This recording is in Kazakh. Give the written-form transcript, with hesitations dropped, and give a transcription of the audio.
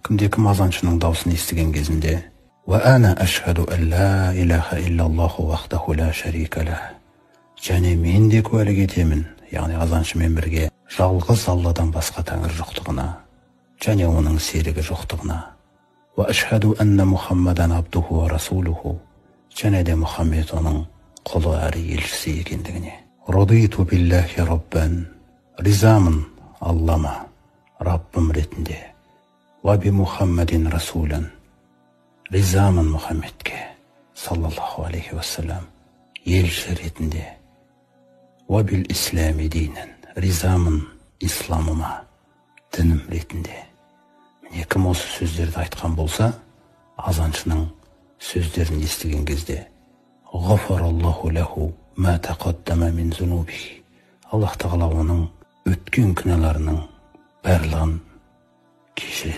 Кімде-кім азаншының даусын естіген кезінде: «Ва ана ашхаду ан ла илаха иллаллаху вахдаху ла шарика лах». Және мен де куәлік етемін, яғни азаншымен бірге, жалғыз Алладан басқа тәңір жоқтығына, және оның серігі жоқтығына. «Ва ашхаду анна Мухаммадан абдуху ва расулуху». Және де Мұхаммед оның құлы әрі елшісі екендігіне. «Радиту биллахи раббан». Ризамын Аллама, Раббым ретінде. «Ва би Мухаммадин расулан». Ризамын Мұхаммедке, саллаллаху алейхи вассалам, елші ретінде. «Ва бил ислами динан». Ризамын исламыма, дінім ретінде. Міне кім осы сөздерді айтқан болса, азаншының сөздерін естіген кезде: «Ғафараллаху лаху ма тақаддама мин зунубихи». Аллах тағала оның өткен күнәларының барлығын кешіреді